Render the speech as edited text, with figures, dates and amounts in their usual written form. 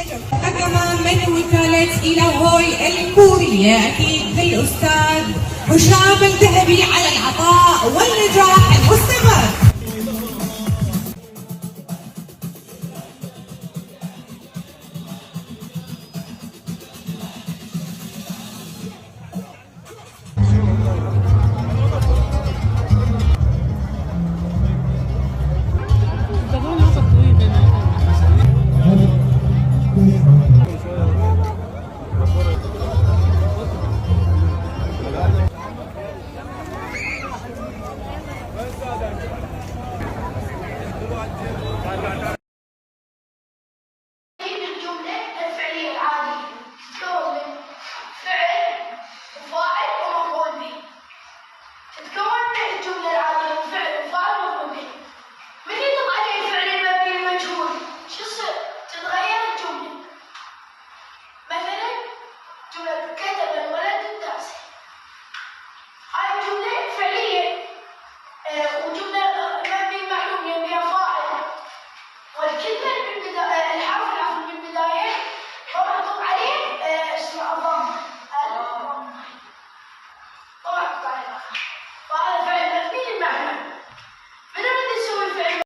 كمان من وكالة إلهوي الكورية أكيد للأستاذ حشام الذهبي على العطاء والنجاح المستمر. وجملة مبني المعلوم يبيها فاعل والكلمة